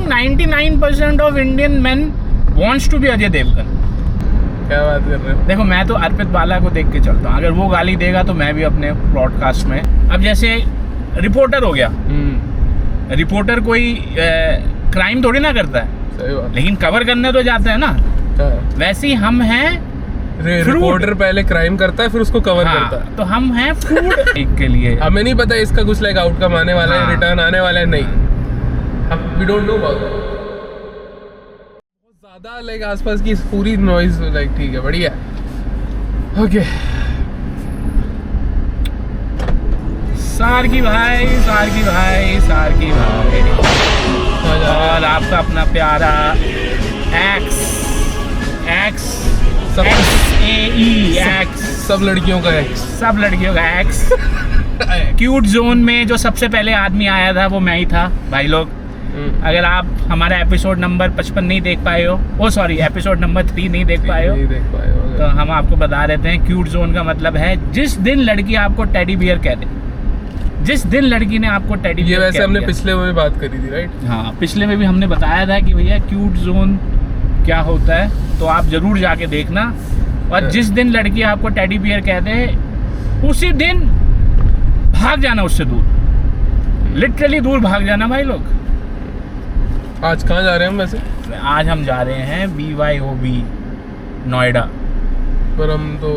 Think 99% of Indian man wants to be Ajay Devgan. क्या बात कर रहे हो? देखो मैं तो अर्पित बाला को देख के चलता हूँ, अगर वो गाली देगा तो मैं भी अपने ब्रॉडकास्ट में। अब जैसे रिपोर्टर हो गया, रिपोर्टर कोई क्राइम थोड़ी ना करता है, सही बात, लेकिन कवर करने तो जाता है ना। वैसे ही हम हैं, रिपोर्टर पहले क्राइम करता है फिर उसको कवर करता है। तो हम हैं फूड के लिए। हमें नहीं पता इसका कुछ लाइक आउटकम आने वाला है, रिटर्न आने वाला है, नहीं, हम we don't know about that. बहुत ज्यादा लाइक आसपास की पूरी नॉइज लाइक ठीक है, बढ़िया, ओके। सारकी भाई, सारकी भाई, सारकी भाई, और आपका अपना प्यारा एक्स सब लड़कियों का एक्स, सब लड़कियों का एक्स। क्यूट जोन में जो सबसे पहले आदमी आया था वो मैं ही था भाई लोग। अगर आप हमारा एपिसोड नंबर 55 नहीं देख पाए हो, ओ सॉरी एपिसोड नंबर 3 नहीं देख पाए हो, तो हम आपको बता देते हैं क्यूट जोन का मतलब है जिस दिन लड़की आपको टेडी बियर कह दे, जिस दिन लड़की ने आपको टेडी बियर, ये वैसे हमने पिछले में भी बात करी थी, राइट? हाँ, पिछले में भी हमने बताया था कि भैया क्यूट जोन क्या होता है, तो आप जरूर जाके देखना। और जिस दिन लड़की आपको टेडी बियर कह दे उसी दिन भाग जाना उससे दूर, लिटरली दूर भाग जाना भाई लोग। आज कहाँ जा रहे हैं हम वैसे? आज हम जा रहे हैं BYOB नोएडा। पर हम तो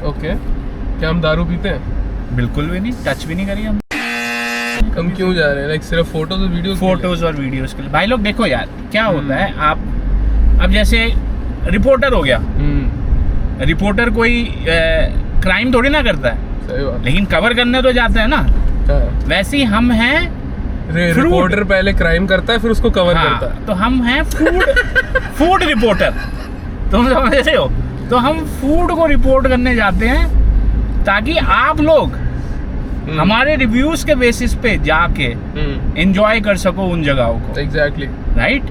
ओके, क्या हम दारू पीते हैं? बिल्कुल भी नहीं, टच भी नहीं करी हम। हम क्यों जा रहे हैं? लाइक सिर्फ फोटोज और वीडियोस? फोटोज और वीडियोस के लिए भाई लोग। देखो यार क्या होता है, आप अब जैसे रिपोर्टर हो गया, रिपोर्टर कोई क्राइम थोड़ी ना करता है, सही बात, लेकिन कवर करने तो जाता है ना। वैसे ही हम हैं, रिपोर्टर पहले क्राइम करता है फिर उसको कवर करता है, तो हम हैं फूड रिपोर्टर। तुम समझ रहे हो? तो हम फूड को रिपोर्ट करने जाते हैं ताकि आप लोग हमारे रिव्यूज के बेसिस पे जाके एंजॉय कर सको उन जगहों को। Exactly, right.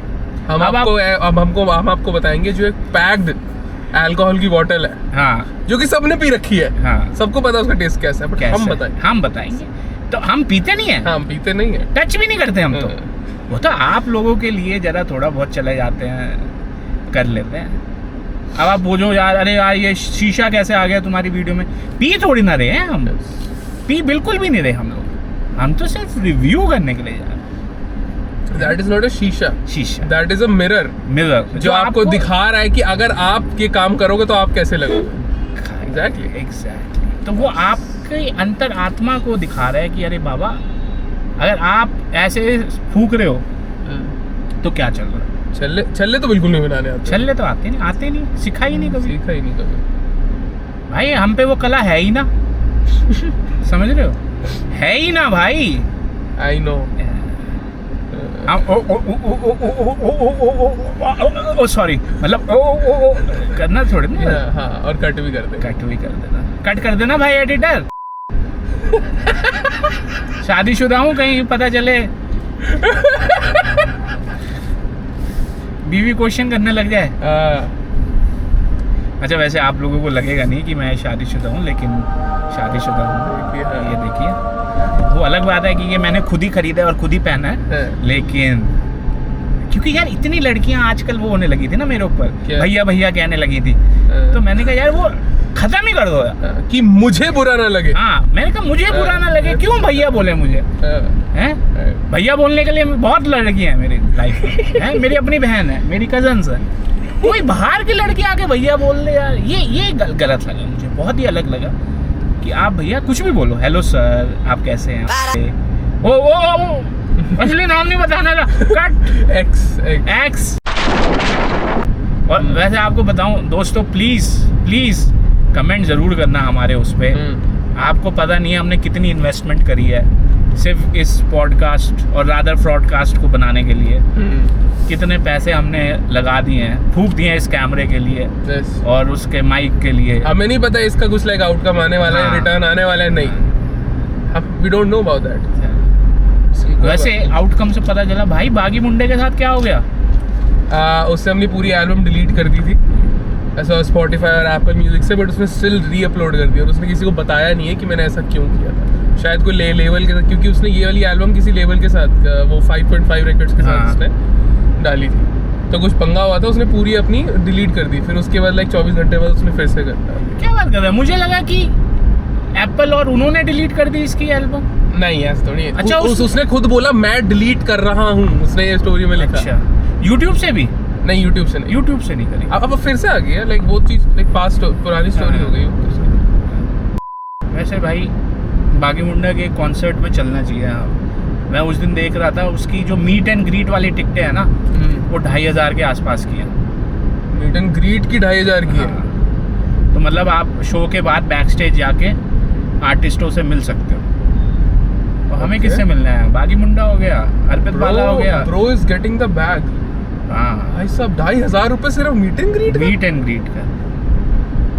हम आपको बताएंगे जो एक पैक्ड अल्कोहल की बोतल है, हाँ, जो कि सबने पी रखी है, हाँ, सबको पता है उसका टेस्ट कैसा है, बट हम बताएंगे। तो हम पीते नहीं है, हम पीते नहीं है, टच भी नहीं करते हम तो। वो तो आप लोगों के लिए जरा थोड़ा बहुत चले जाते हैं, कर लेते हैं। अब आप बोलो यार, अरे यार ये शीशा कैसे आ गया तुम्हारी वीडियो में? पी थोड़ी ना रहे हैं हम, पी बिल्कुल भी नहीं रहे हम लोग, हम तो सिर्फ रिव्यू करने के लिए जा रहे हैं। That is not a शीशा, that is a mirror, जो आपको दिखा रहा है कि अगर आप ये काम करोगे तो आप कैसे लगोगे। Exactly. तो वो आपके अंतर आत्मा को दिखा रहा है कि अरे बाबा, अगर आप ऐसे फूक रहे हो तो क्या चल रहा है। छल्ले तो बिल्कुल नहीं बनाने आते, छल्ले तो आते नहीं, सीखा ही नहीं कभी भाई। हम पे वो कला है ही ना, समझ रहे हो, है ही ना भाई। I know. सॉरी, मतलब करना थोड़ी ना, हाँ, और कट भी कर देना, कट कर देना भाई एडिटर। शादीशुदा हूँ, कहीं पता चले बीवी क्वेश्चन करने लग जाए। अच्छा, वैसे आप लोगों को लगेगा नहीं कि मैं शादीशुदा हूँ, लेकिन शादीशुदा हूँ। ये देखिए, वो अलग बात है कि ये मैंने खुद ही खरीदा और खुद ही पहना है, लेकिन क्योंकि यार इतनी लड़कियां आजकल वो होने लगी थी ना मेरे ऊपर, भैया भैया कहने लगी थी, तो मैंने कहा यार वो खत्म ही कर दो कि मुझे बुरा ना लगे। हाँ, मैंने कहा मुझे बुरा ना लगे, क्यों भैया बोले मुझे, हैं? भैया बोलने के लिए बहुत लड़कियां हैं मेरी लाइफ में, मेरी अपनी बहन है, मेरी कजन्स है, कोई बाहर की लड़की आके भैया बोल ले यार, ये गलत लगा मुझे, बहुत ही अलग लगा कि आप भैया कुछ भी बोलो, हेलो सर आप कैसे हैं, ओ असली नाम नहीं बताना था, कट एक्स। और वैसे आपको बताऊं दोस्तों, प्लीज कमेंट जरूर करना हमारे उस पे। आपको पता नहीं है हमने कितनी इन्वेस्टमेंट करी है सिर्फ इस पॉडकास्ट और रादर फ्रॉडकास्ट को बनाने के लिए, कितने पैसे हमने लगा दिए हैं, फूंक दिए हैं इस कैमरे के लिए और उसके माइक के लिए। हमें नहीं पता इसका कुछ लाइक आउटकम आने वाला है, रिटर्न आने वाला है, नहीं, we don't know about that. वैसे आउटकम से पता चला भाई बागी मुंडे के साथ क्या हो गया, उससे हमने पूरी एल्बम डिलीट कर दी थी ऐसा स्पॉटिफाई और एप्पल म्यूजिक से, बट उसने स्टिल री अपलोड कर दिया और उसने किसी को बताया नहीं है कि मैंने ऐसा क्यों किया था। शायद कोई लेवल के साथ, क्योंकि उसने ये वाली एल्बम किसी लेवल के साथ वो 5.5 रिकॉर्ड्स के साथ उसने डाली थी, तो कुछ पंगा हुआ था, उसने पूरी अपनी डिलीट कर दी, फिर उसके बाद लाइक 24 घंटे बाद उसने फिर से कर डाली। क्या बात कर रहा है, मुझे लगा कि एप्पल और उन्होंने डिलीट कर दी इसकी एल्बम। नहीं ऐसा थोड़ी है। अच्छा, उसने खुद बोला मैं डिलीट कर रहा हूँ, उसने ये स्टोरी में लिखा। अच्छा, यूट्यूब से भी? नहीं, यूट्यूब से नहीं, यूट्यूब से नहीं करी। अब फिर से आ गया, लाइक वो चीज लाइक पास्ट पुरानी स्टोरी हो गई। वैसे भाई बागी मुंडा के कॉन्सर्ट में चलना चाहिए। मैं उस दिन देख रहा था, उसकी जो मीट एंड ग्रीट वाली टिकटें हैं ना, वो 2500 के आसपास की है। मीट एंड ग्रीट की 2500 की है। तो मतलब आप शो के बाद बैक स्टेज जाके आर्टिस्टों से मिल सकते हो। और हमें किससे मिलना है? बागी मुंडा हो गया, अर्पित बाला हो गया। Bro is getting the bag. हाँ भाई साहब 2500 रुपए सिर्फ मीट एंड ग्रीट का।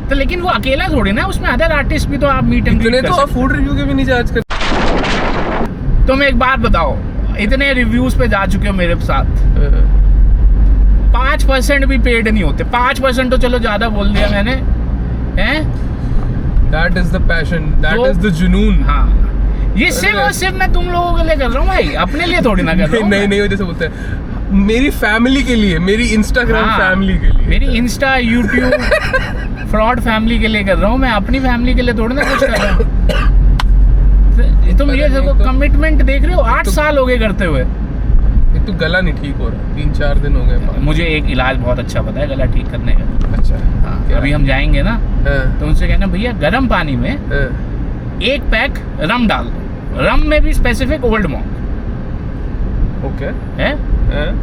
तो लेकिन वो अकेला थोड़ी ना, उसमें अदर आर्टिस्ट भी तो आप मीट एंड ग्रीट कर तो आप फूड रिव्यू के भी नहीं चार्ज कर। तुम एक बात बताओ, इतने रिव्यूज पे जा चुके हो मेरे साथ, 5% भी पेड नहीं होते। 5% तो चलो ज्यादा बोल दिया मैंने, हैं? That is the passion, that is the जुनून। हाँ, ये सिर्फ और सिर्फ मैं तुम लोगों के लिए कर रहा हूँ भाई, अपने लिए थोड़ी ना कर रहा हूँ। नहीं, जैसे बोलते हैं मेरी फैमिली के लिए, मेरी इंस्टाग्राम फैमिली के लिए, मेरी इंस्टा यूट्यूब फ्रॉड फैमिली के लिए कर रहा हूँ मैं, अपनी फैमिली के लिए थोड़ी ना कुछ कर रहा हूँ। तुम ये देखो, कमिटमेंट देख रहे हो, 8 साल हो गए करते हुए। एक तो गला नहीं ठीक हो रहा, 3-4 दिन हो गए। मुझे एक इलाज बहुत अच्छा पता है गला ठीक करने का। अच्छा, हाँ, अभी हम जाएंगे ना, तो उनसे कहना भैया गर्म पानी में 1 पैक रम डाल दो, रम में भी स्पेसिफिक ओल्ड मॉन्क। ओके है?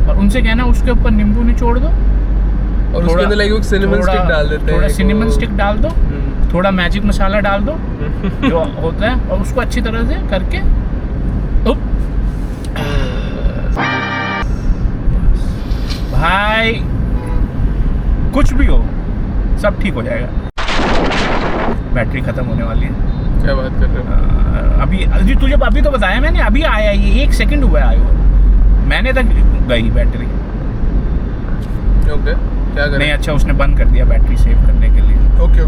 और उनसे कहना उसके ऊपर नींबू निचोड़ दो, और उसके अंदर लाइक सिनेमन स्टिक डाल देते हैं, थोड़ा सिनेमन स्टिक डाल दो, थोड़ा मैजिक मसाला डाल दो जो होता है, और उसको अच्छी तरह से करके भाई कुछ भी हो सब ठीक हो जाएगा। बैटरी खत्म होने वाली है। क्या बात कर रहे हो? अभी तुझे अभी तो बताया मैंने, अभी आया ये 1 सेकंड हुआ है आया, मैंने तक गई बैटरी। ओके, क्या करें? नहीं अच्छा, उसने बंद कर दिया बैटरी सेव करने के लिए। Okay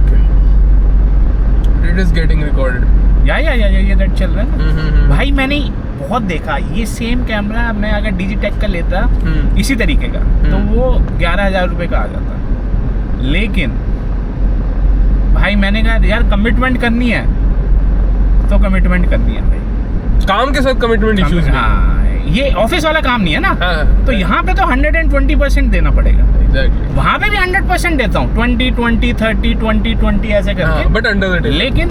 it is getting recorded. ये दैट चल रहा है ना। भाई मैंने बहुत देखा ये सेम कैमरा, मैं अगर डिजिटेक का लेता इसी तरीके का तो वो 11,000 रुपये का आ जाता। लेकिन भाई मैंने कहा यार कमिटमेंट करनी है तो कमिटमेंट करनी है भाई, काम के साथ कमिटमेंट इश्यूज। हाँ, ये ऑफिस वाला काम नहीं है ना। हाँ, तो यहाँ पे तो 120% देना पड़ेगा। एग्जैक्टली। वहाँ पे भी 100% देता हूँ, 20, 30, 20 ऐसे करके। But under the day. लेकिन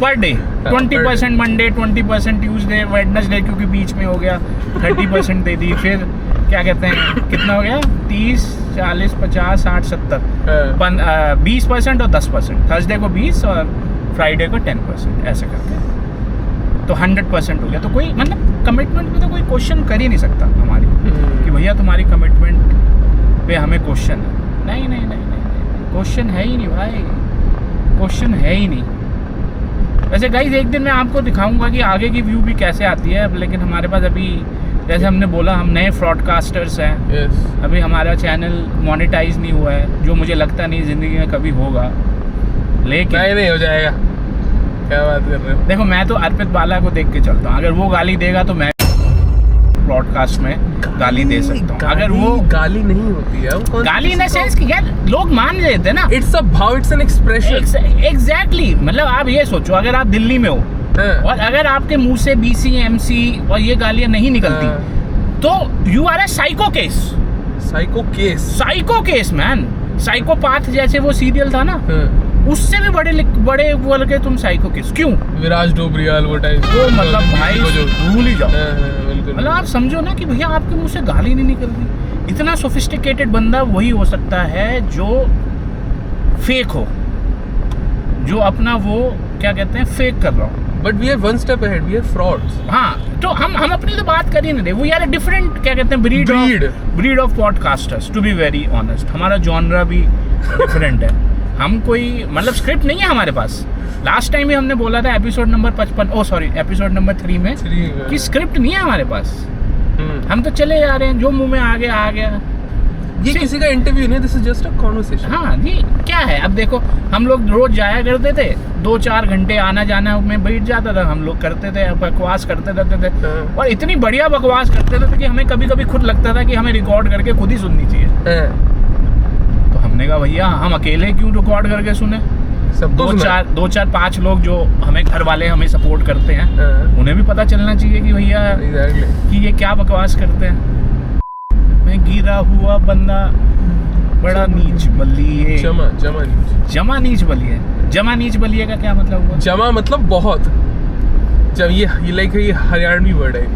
per day 20% Monday, 20% Tuesday, Wednesday क्योंकि बीच में हो गया, 30% दे दी। फिर क्या कहते हैं, कितना हो गया, 30, 40, 50, 60, 70, 20% और 10%। थर्सडे को 20 और फ्राइडे को 10%, ऐसे करके तो 100% हो गया। तो कोई मतलब कमिटमेंट पे तो कोई क्वेश्चन कर ही नहीं सकता हमारी कि भैया तुम्हारी कमिटमेंट पे हमें क्वेश्चन है। नहीं, क्वेश्चन है ही नहीं भाई, क्वेश्चन है ही नहीं। वैसे गाइस एक दिन मैं आपको दिखाऊंगा कि आगे की व्यू भी कैसे आती है, लेकिन हमारे पास अभी जैसे हमने बोला हम नए फ्रॉडकास्टर्स हैं। अभी हमारा चैनल मोनेटाइज नहीं हुआ है, जो मुझे लगता नहीं ज़िंदगी में कभी होगा, लेकिन नहीं हो जाएगा। क्या बात कर रहे हो? देखो मैं तो अर्पित बाला को देख के चलता हूँ, अगर वो गाली देगा तो मैं ब्रॉडकास्ट में गाली दे सकता हूँ। अगर वो गाली नहीं होती है, वो गाली इन द सेंस कि यार लोग मान लेते हैं ना, इट्स अ भाव, इट्स एन एक्सप्रेशन। एग्जैक्टली। मतलब आप ये सोचो, अगर आप दिल्ली में हो और अगर आपके मुंह से BC MC और ये गालियां नहीं निकलती तो you are a psycho case man. Psychopath जैसे वो सीरियल था ना, उससे भी बड़े बोल के तुम साइको केस क्यों? विराज डोबरियाल वो टाइप। तो मतलब भाई भूल ही जाओ। बिल्कुल। मतलब आप समझो ना कि भैया आपके मुंह से गाली नहीं निकल रही। इतना सोफिस्टिकेटेड बंदा वही हो सकता है जो फेक हो, जो अपना वो क्या कहते हैं फेक कर रहा हो। But we are one step ahead, we are frauds. हाँ, तो हम अपनी तो बात कर ही नहीं रहे। वी आर डिफरेंट क्या कहते हैं breed of podcasters, to be very honest. हमारा जॉनरा भी डिफरेंट है। हम कोई मतलब स्क्रिप्ट नहीं है हमारे पास। लास्ट टाइम भी हमने बोला था एपिसोड नंबर 3 में कि स्क्रिप्ट नहीं है हमारे पास। हम तो चले जा रहे हैं, जो मुंह में आ गया। ये किसी का इंटरव्यू नहीं, this is just a conversation. हाँ जी, क्या है अब देखो, हम लोग रोज जाया करते थे, 2-4 घंटे आना जाना में बैठ जाता था, हम लोग करते थे, बकवास करते रहते थे, और इतनी बढ़िया बकवास करते थे कि हमें कभी कभी खुद लगता था कि हमें रिकॉर्ड करके खुद ही सुननी चाहिए। तो हमने कहा भैया हम अकेले क्यों रिकॉर्ड करके सुने, सबको 2-4-5 लोग जो हमें घर वाले हमें सपोर्ट करते हैं, उन्हें भी पता चलना चाहिए कि भैया कि ये क्या बकवास करते हैं। मैं गिरा हुआ बंदा बड़ा नीच बलिए, जमा नीच बलिए। जमा नीच बलिए का क्या मतलब हुआ? जमा मतलब बहुत, जब ये लाइक ये हरियाणवी वर्ड है।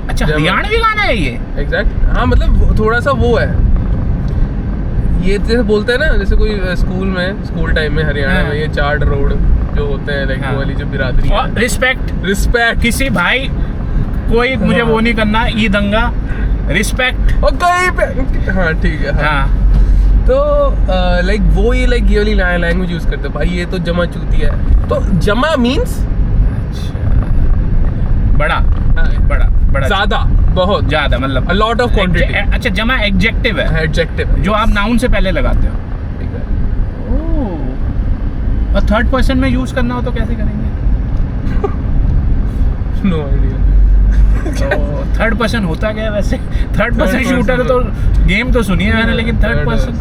अच्छा, हरियाणवी गाना है ये? एग्जैक्ट, हाँ मतलब थोड़ा सा वो है, ये जैसे बोलते हैं ना, जैसे कोई स्कूल टाइम में हरियाणा में ये चार्ड रोड जो होते हैं, लाइक वो वाली जो बिरादरी है। रिस्पेक्ट किसी भाई कोई मुझे वो नहीं करना, ई दंगा रिस्पेक्ट और कहीं पे, हाँ ठीक है। हाँ तो लाइक वो ये लाइक ये वाली लैंग्वेज यूज करते हैं भाई, ये तो जमा चूतिया है। तो जमा मीन्स बड़ा, ज्यादा, बहुत ज्यादा, मतलब a lot of quantity। अच्छा, जमा एडजेक्टिव है, एडजेक्टिव जो आप नाउन से पहले लगाते हो। और थर्ड पर्सन में यूज करना हो तो कैसे करेंगे? No idea. थर्ड पर्सन होता क्या है वैसे? थर्ड पर्सन शूटर तो गेम तो सुनी है मैंने, लेकिन थर्ड पर्सन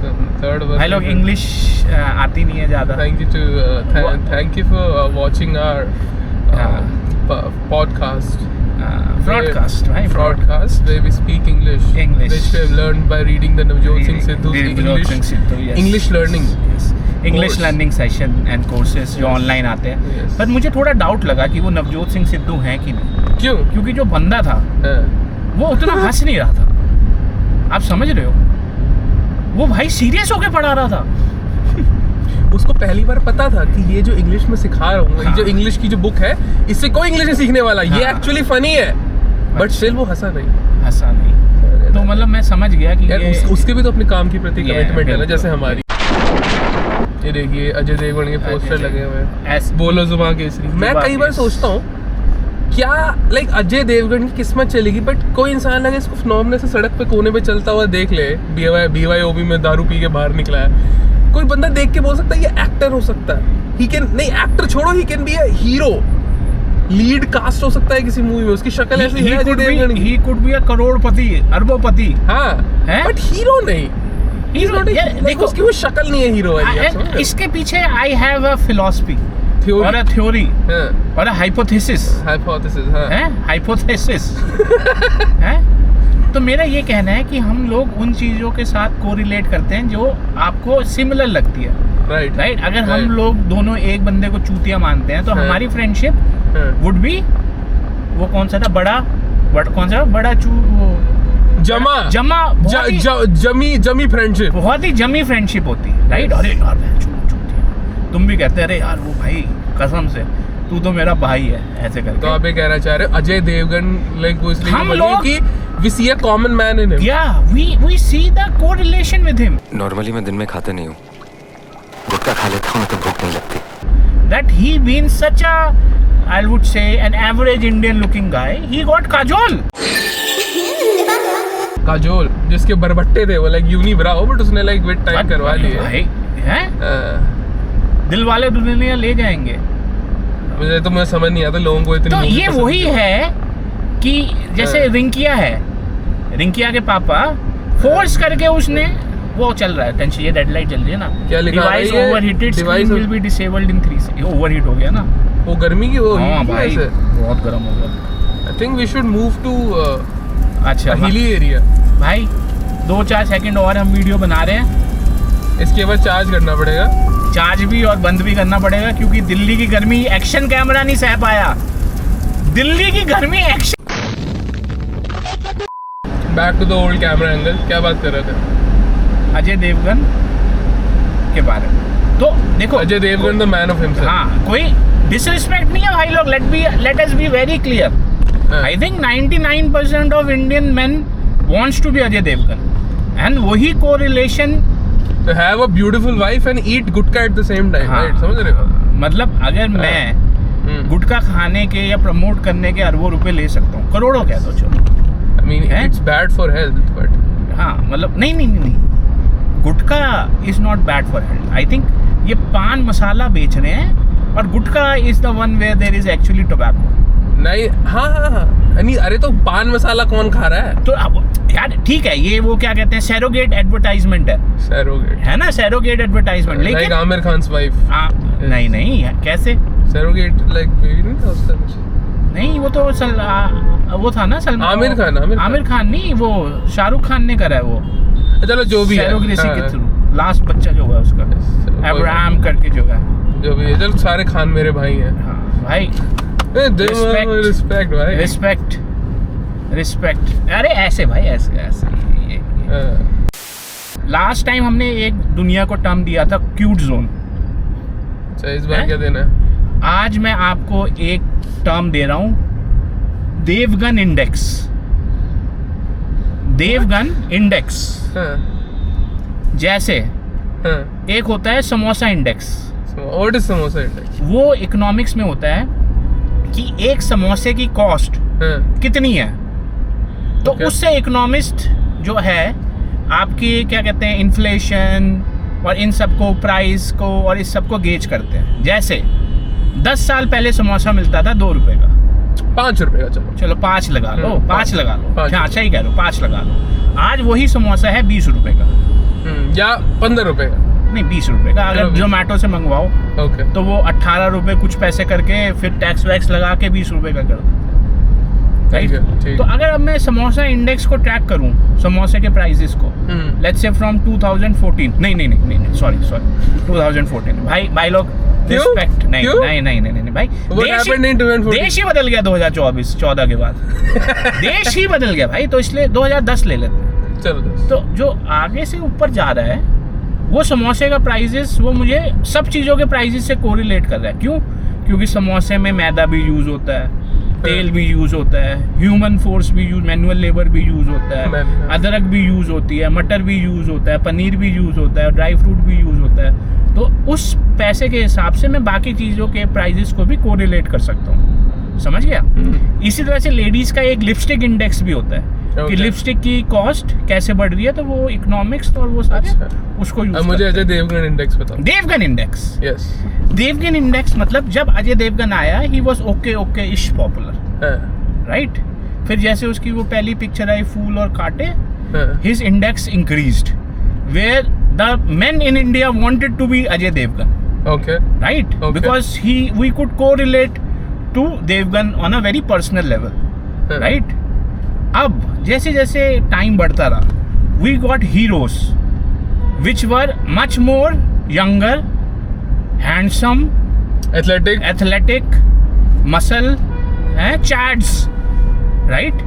भाई लोग इंग्लिश आती नहीं है ज्यादा। Thank you for watching our podcast, broadcast, right? Broadcast where we speak English, which we have learned by reading the Navjot Singh Sidhu's English learning, English learning session and courses जो online आते हैं। पर मुझे थोड़ा doubt लगा कि वो नवजोत सिंह सिद्धू हैं कि नहीं। क्यों? क्योंकि जो बंदा था वो उतना हंस नहीं रहा था, आप समझ रहे हो? वो भाई सीरियस होके पढ़ा रहा था। उसको पहली बार पता था कि ये जो इंग्लिश में सिखा रहा हूँ, ये जो इंग्लिश की जो बुक है, इससे कोई इंग्लिश नहीं सीखने वाला, ये एक्चुअली फनी है, बट स्टिल वो हंसा नहीं। तो मतलब मैं समझ गया कि यार उसके भी तो अपने काम के प्रति कमिटमेंट है ना, जैसे हमारी। ये देखिए अजय देवगन के पोस्टर लगे हुए हैं, बोलो जुबान केसरी। मैं कई बार सोचता हूँ क्या लाइक अजय देवगन की किस्मत चलेगी, बट कोई इंसान अगर इसको फिनोमेना से सड़क पे कोने पे चलता हुआ देख ले, BYOB में दारू पी के बाहर निकला है, कोई बंदा देख के बोल सकता है ये एक्टर हो सकता है। ही कैन, नहीं एक्टर छोड़ो, he can be a hero, lead cast हो सकता है किसी मूवी में, उसकी शक्ल ऐसी है अजय देवगन की। ही कुड बी अ करोड़पति, अरबोपति। हाँ, बट हीरो नहीं, देखो उसकी वो शक्ल नहीं है हीरो वाली। इसके पीछे आई हैव अ फिलॉसफी और अ थ्योरी और अ हाइपोथेसिस है। तो मेरा ये कहना है कि हम लोग उन चीजों के साथ कोरिलेट करते हैं जो आपको सिमिलर लगती है, राइट। अगर हम लोग दोनों एक बंदे को चूतिया मानते हैं तो हमारी फ्रेंडशिप वुड बी वो कौन सा था, कौन सा बड़ा जमा जमी फ्रेंडशिप, बहुत ही जमी फ्रेंडशिप होती है, राइट। अरे यार चूतिया, तुम भी कहते अरे यार वो भाई कसम से तू तो मेरा भाई है, ऐसे करके। तो आप ये कहना चाह रहे हो अजय देवगन लाइक वो इसलिए हम लोग कि we see a common man in him, we see the correlation with him। Normally मैं दिन में खाता नहीं हूँ, गुटखा खा लेता हूँ तो भूख नहीं लगती। That he being such a, I would say, an average Indian looking guy, he got Kajol जिसके बरबट्टे थे वो लाइक यूनी ब्राओ, बट उसने लाइक विद टाइम करवा लिए भाई हैं। दिल वाले दुल्हनिया ले जाएंगे। मुझे तो समझ नहीं आता लोगों को इतनी। तो ये वही है कि जैसे रिंकिया है, रिंकिया के पापा फोर्स करके उसने वो चल रहा है टेंशन, ये रेड लाइट चल रही है ना, क्या लिखा है? Device overheated, screen will be disabled in 3 second. Overheat हो गया ना वो गर्मी की, वो हाँ भाई बहुत गर्म हो गया। I think we should move to अच्छा हिली एरिया। भाई 2-4 सेकंड और हम वीडियो बना रहे हैं, इसके बाद चार्ज करना पड़ेगा, चार्ज भी और बंद भी करना पड़ेगा, क्योंकि दिल्ली की गर्मी एक्शन कैमरा नहीं सह पाया। दिल्ली की गर्मी action. Back to the old camera angle, क्या बात कर रहे थे? अजय देवगन के बारे में। तो देखो Ajay Devgan the man of himself. हाँ, कोई डिसरिस्पेक्ट नहीं है भाई लोग, let us be very clear. I think 99% of Indian men wants to be Ajay Devgan, and वही correlation to have a beautiful wife and eat gutkha at the same time, right? समझ रहे हो? मतलब अगर मैं गुटखा खाने के या प्रमोट करने के अरबों रुपए ले सकता हूँ, करोड़ों कह दो चलो, I mean it's bad for health, but हाँ मतलब नहीं gutkha is not bad for health. I think ये पान मसाला बेच रहे हैं और gutkha is the one where there is actually tobacco. नहीं, हाँ नहीं, अरे तो पान मसाला कौन खा रहा है? तो अब यार ठीक है, ये वो क्या कहते हैं, सैरोगेट एडवर्टाइजमेंट है. सैरोगेट है ना, सैरोगेट एडवर्टाइजमेंट. लाइक लेकिन आमिर खान्स वाइफ. नहीं कैसे? सैरोगेट लाइक बेबी नहीं था उसका कुछ? नहीं, वो तो वो था ना सलमान. आमिर खान नहीं, वो शाहरुख खान ने करा है वो. चलो जो भी है, सैरोगेसी के थ्रू लास्ट बच्चा जो हुआ उसका, अब्राहम करके जो है, जो भी है. चल सारे खान मेरे भाई हैं. हाँ भाई, रिस्पेक्ट भाई, रिस्पेक्ट. अरे ऐसे भाई, ऐसे लास्ट टाइम हमने एक दुनिया को टर्म दिया था क्यूट जोन. अच्छा, इस बार क्या देना है? आज मैं आपको एक टर्म दे रहा हूं, देवगन इंडेक्स. देवगन इंडेक्स. जैसे एक होता है samosa index. What is samosa index? वो इकोनॉमिक्स में होता है कि एक समोसे की कॉस्ट कितनी है. तो उससे इकोनॉमिस्ट जो है आपकी क्या कहते हैं, इन्फ्लेशन और इन सबको, प्राइस को और इस सबको गेज करते हैं. जैसे 10 साल पहले समोसा मिलता था 2 रुपए का, 5 रुपए का. चलो 5 लगा लो, 5 लगा लो. अच्छा ही कह लो, 5 लगा लो. आज वही समोसा है 20 रुपए का, या 15 रुपए का. नहीं, 20 रुपए का. अगर जोमेटो से मंगवाओ तो वो 18 रुपए कुछ पैसे करके फिर टैक्स वैक्स लगा के 20 रुपए का कर देते हैं. तो अगर अब मैं समोसा इंडेक्स को ट्रैक करूं, समोसे के प्राइसेस को, लेट्स से फ्रॉम 2014, नहीं सॉरी 2014. भाई लोग, रिस्पेक्ट. नहीं भाई, देश ही बदल गया 2014 के बाद. देश ही बदल गया भाई, तो इसलिए 2010 ले लेते हैं. चलो. तो जो आगे से ऊपर जा रहा है वो समोसे का प्राइसेस, वो मुझे सब चीज़ों के प्राइसेस से कोरिलेट कर रहा है. क्यों? क्योंकि समोसे में मैदा भी यूज़ होता है, तेल भी यूज़ होता है, ह्यूमन फोर्स भी यूज, मैनुअल लेबर भी यूज़ होता है, अदरक भी यूज़ होती है, मटर भी यूज़ होता है, पनीर भी यूज़ होता है, ड्राई फ्रूट भी यूज़ होता है. तो उस पैसे के हिसाब से मैं बाकी चीज़ों के प्राइसेस को भी कोरिलेट कर सकता हूँ. समझ गया? इसी तरह से लेडीज़ का एक लिपस्टिक इंडेक्स भी होता है कि लिपस्टिक की कॉस्ट कैसे बढ़ रही है. तो वो इकोनॉमिक्स और वो सारे उसको यूज. मुझे अजय देवगन इंडेक्स बताओ. Devgan index. Yes. Devgan index मतलब जब अजय देवगन आया, he was okay ish popular, right. फिर जैसे उसकी वो पहली picture I Phool Aur Kaante, his index increased, where the men in India wanted to be Ajay Devgan. Okay. Right? Okay. Because we could correlate to Devgan on a very personal level. Right? अब जैसे जैसे time बढ़ता रहा, we got heroes which were much more younger, handsome, athletic, muscle, chads, right?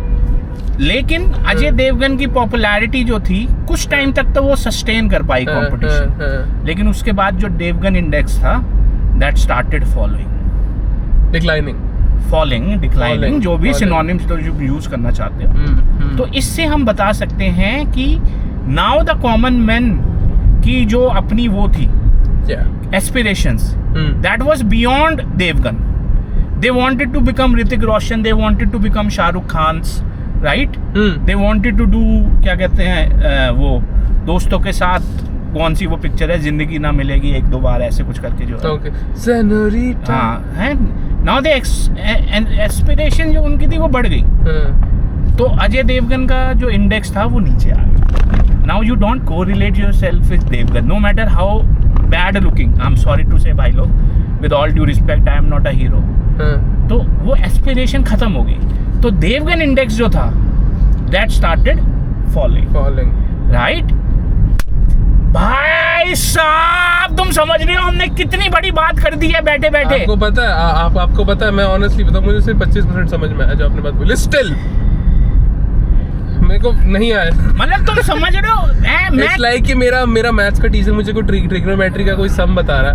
लेकिन अजय देवगन की popularity जो थी कुछ टाइम तक तो वो सस्टेन कर पाई कंपटीशन. लेकिन उसके बाद जो देवगन इंडेक्स था, दैट स्टार्टेड डिक्लाइनिंग, जो भी सिनोनिम्स तो यूज करना चाहते हो. तो इससे हम बता सकते हैं कि नाउ द कॉमन मैन की जो अपनी वो थी aspirations, that was beyond Devgan. They wanted to become Hrithik Roshan, they wanted to become Shahrukh Khans, right. They wanted to do, क्या कहते हैं वो, दोस्तों के साथ कौन सी वो पिक्चर है, जिंदगी ना मिलेगी एक दो बार, ऐसे कुछ करके जो हाँ है. नाउ दे एस्पिरेशन जो उनकी थी वो बढ़ गई. तो अजय देवगन का जो इंडेक्स था वो नीचे आ गया. Now you don't correlate yourself with Devgan, no matter how bad looking. I am sorry to say भाई लोग, with all due respect, I am not a hero. तो वो एस्पिरेशन खत्म हो गई. तो देवगन इंडेक्स जो था, दैट स्टार्टेड फॉलिंग, राइट. भाई साहब, तुम समझ रहे हो हमने कितनी बड़ी बात कर दी है बैठे बैठे. आपको पता है, आपको पता है, मैं ऑनेस्टली बताऊं, मुझे सिर्फ 25% समझ में आया जो आपने बात बोली. स्टिल मेरे को नहीं आया. मतलब तुम समझ रहे हो, इट्स लाइक कि मेरा मैथ्स का टीचर मुझे कोई ट्रिग्नोमेट्री का कोई सम बता रहा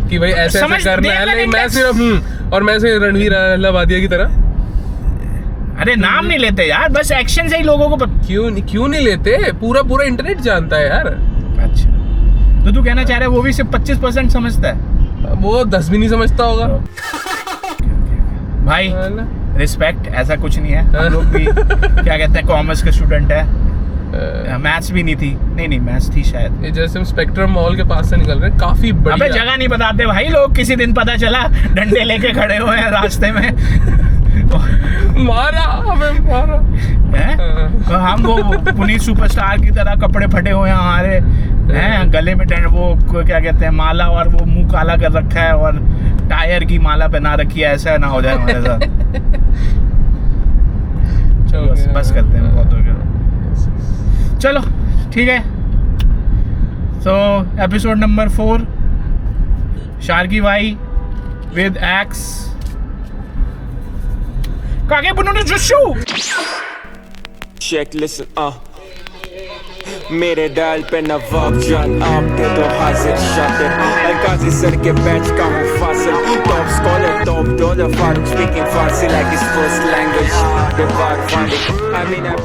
कि भाई ऐसे करना है. मैं सिर्फ और मैं सिर्फ रणवीर अहलावादिया की तरह. अरे नाम नहीं लेते यार, बस एक्शन से ही लोगों को क्यों नहीं लेते? पूरा इंटरनेट जानता है यार. अच्छा, तो तू कहना चाह रहा है वो भी सिर्फ 25% समझता है? वो 10 भी नहीं समझता होगा. भाई रिस्पेक्ट, ऐसा कुछ नहीं है. हम लोग भी क्या कहते हैं, कॉमर्स के स्टूडेंट है, मैथ्स भी नहीं थी, नहीं मैथ्स थी शायद। ये जैसे हम स्पेक्ट्रम मॉल के पास से निकल रहे हैं, काफी अबे बढ़िया। जगह नहीं बताते भाई लोग, किसी दिन पता चला डंडे लेके खड़े हुए हैं रास्ते में। मारा हमें, मारा हैं? तो हम वो पुनीत सुपरस्टार की तरह कपड़े फटे हुए हैं हमारे, हैं गले में वो क्या कहते हैं माला, और वो मुंह काला कर रखा है और टायर की माला पहना रखी है, ऐसा ना हो जाए हमारे साथ। बस करते हैं, बहुत हो गया। चलो ठीक है, तो एपिसोड नंबर 4 शार्की भाई विद एक्स कागे बुनो जुशु। Check, listen, मेरे डायल पे नवाब जान आप दे दो हाजिर शातिर गाजी सर के बैच का हूँ Fazil top scholar top dollar Farooq speaking Farsi like his first language the bar finding I mean I